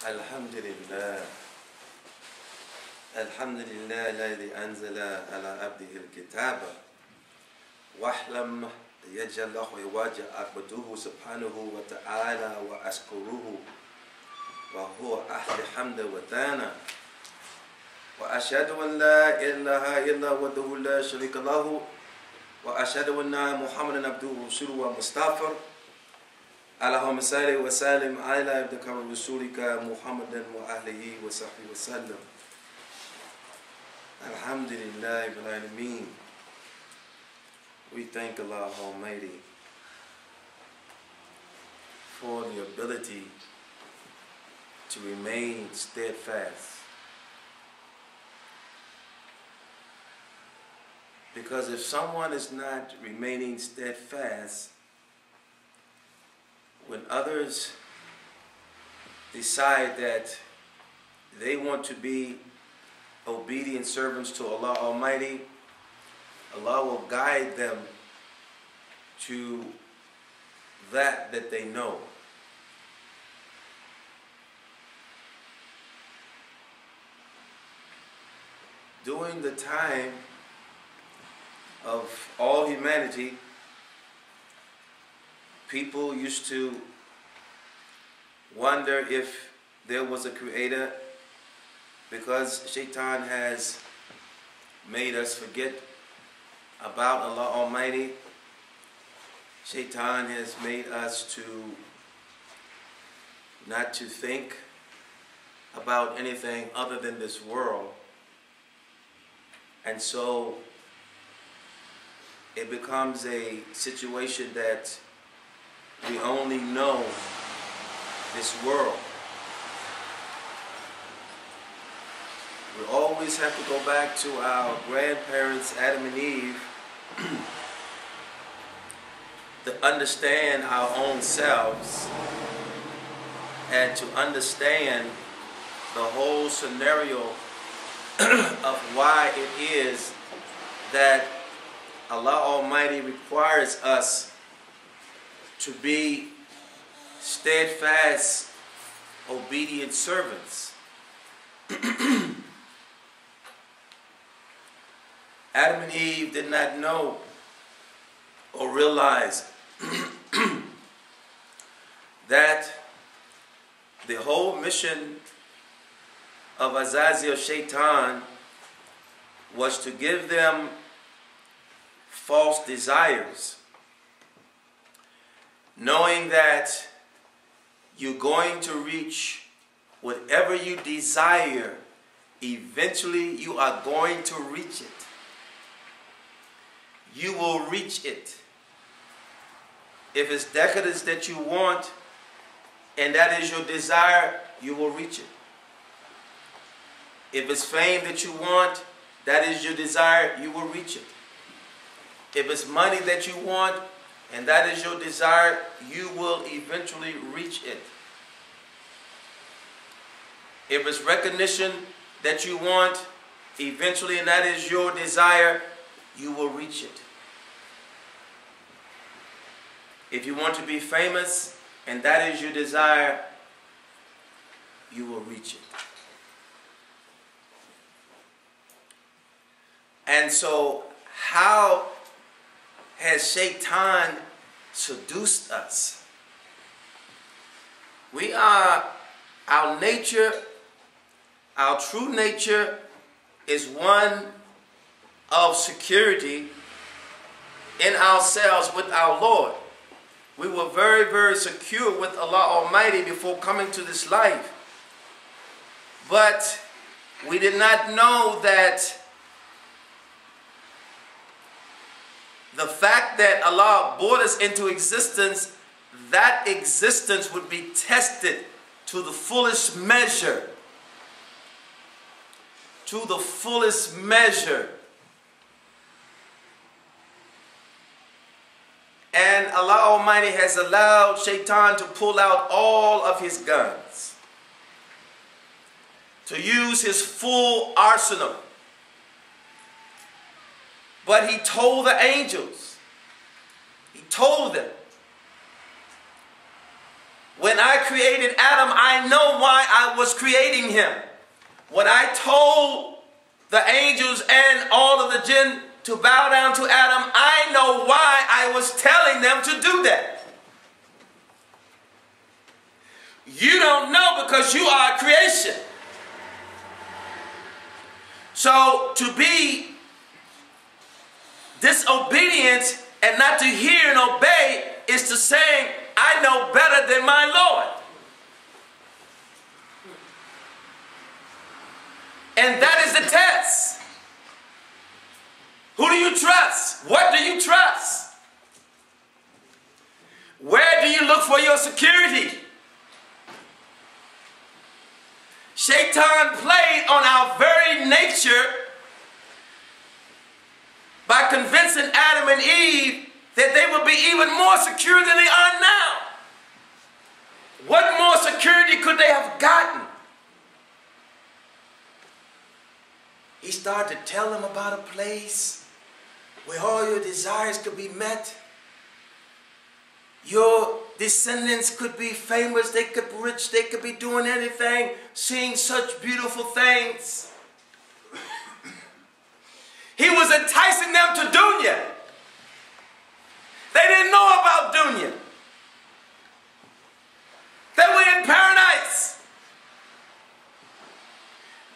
Alhamdulillah. Alhamdulillah الذي أنزل على عبده الكتاب واحلم يجعل له عوجا عبده سبحانه وتعالى وأشكره وهو أهل حمد وثناء وأشهد أن لا إله إلا هو وحده لا شريك له وأشهد أن محمدا عبده ورسوله ومصطفى اللهم صل وسلم على عبدك ورسولك محمد وآله وصحبه وسلم. Alhamdulillah Rabbil Alameen. We thank Allah Almighty for the ability to remain steadfast. Because if someone is not remaining steadfast, when others decide that they want to be obedient servants to Allah Almighty, Allah will guide them to that they know. During the time of all humanity, people used to wonder if there was a creator, because Shaitan has made us forget about Allah Almighty. Shaitan has made us to not to think about anything other than this world. And so it becomes a situation that we only know this world. We always have to go back to our grandparents, Adam and Eve, to understand our own selves and to understand the whole scenario of why it is that Allah Almighty requires us to be steadfast, obedient servants. Adam and Eve did not know or realize that the whole mission of Azazel Shaitan was to give them false desires, knowing that you're going to reach whatever you desire, eventually you are going to reach it. You will reach it. If it's decadence that you want, and that is your desire, you will reach it. If it's fame that you want, that is your desire, you will reach it. If it's money that you want, and that is your desire, you will eventually reach it. If it's recognition that you want, eventually, and that is your desire, you will reach it. If you want to be famous, and that is your desire, you will reach it. And so, how has Shaitan seduced us? Our nature, our true nature is one of security in ourselves with our Lord. We were very, very secure with Allah Almighty before coming to this life. But we did not know that the fact that Allah brought us into existence, that existence would be tested to the fullest measure. To the fullest measure. And Allah Almighty has allowed Shaitan to pull out all of his guns, to use his full arsenal. But he told the angels, he told them When I created Adam, I know why I was creating him. When I told the angels and all of the jinn to bow down to Adam, I know why I was telling them to do that. You don't know because you are a creation. So to be disobedient and not to hear and obey is to say, I know better than my Lord. And that is the test. Who do you trust? What do you trust? Where do you look for your security? Shaitan played on our very nature by convincing Adam and Eve that they would be even more secure than they are now. What more security could they have gotten? He started to tell them about a place where all your desires could be met. Your descendants could be famous, they could be rich, they could be doing anything, seeing such beautiful things. He was enticing them to dunya. They didn't know about dunya. They were in paradise.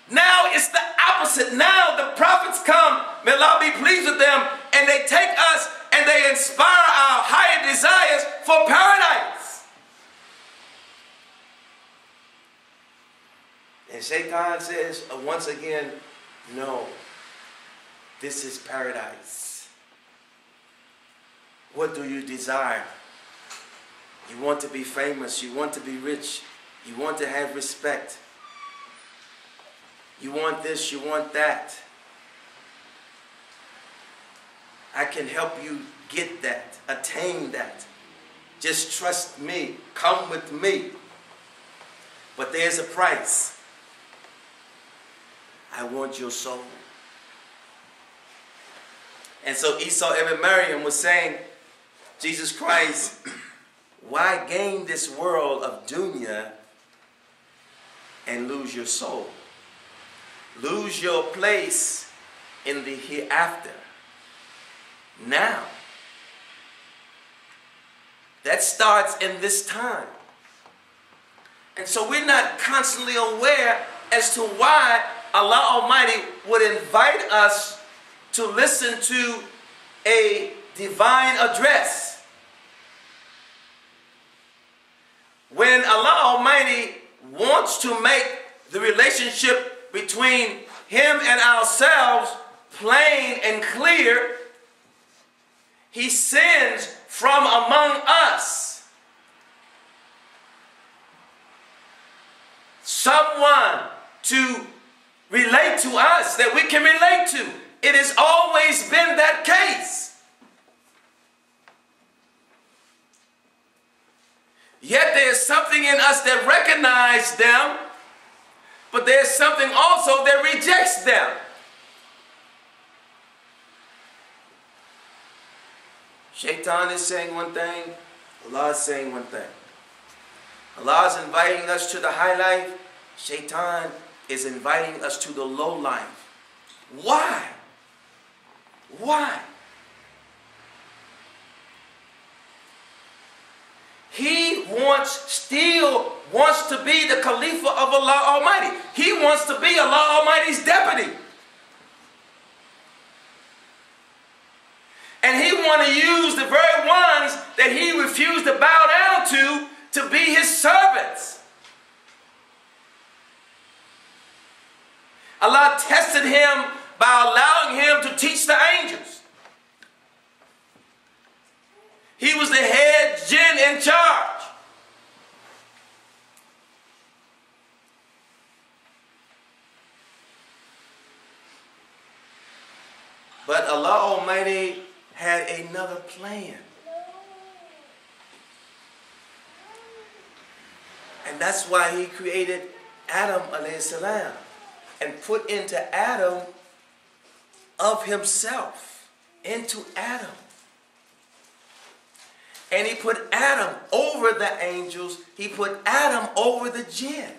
Now it's the opposite. Now the prophets come, may Allah be pleased with them, and they take us and they inspire our higher desires for paradise. And Shaitan says once again, no, this is paradise. What do you desire? You want to be famous, you want to be rich, you want to have respect. You want this, you want that. I can help you get that, attain that. Just trust me, come with me. But there's a price. I want your soul. And so Esau ibn Maryam was saying, Jesus Christ, why gain this world of dunya and lose your soul? Lose your place in the hereafter. Now. That starts in this time. And so we're not constantly aware as to why Allah Almighty would invite us to listen to a divine address. When Allah Almighty wants to make the relationship between Him and ourselves plain and clear, He sends from among us someone to relate to us that we can relate to. It has always been that case. Yet there's something in us that recognizes them, but there's something also that rejects them. Shaitan is saying one thing, Allah is saying one thing. Allah is inviting us to the high life. Shaitan is inviting us to the low life. Why? Why? He still wants to be the Khalifa of Allah Almighty. He wants to be Allah Almighty's deputy. And he wants to use the very ones that he refused to bow down to be his servants. Allah tested him by allowing him to teach the angels. He was the head jinn in charge. But Allah Almighty had another plan. And that's why He created Adam alayhi salam and put into Adam of himself, into Adam. And he put Adam over the angels. He put Adam over the jinn.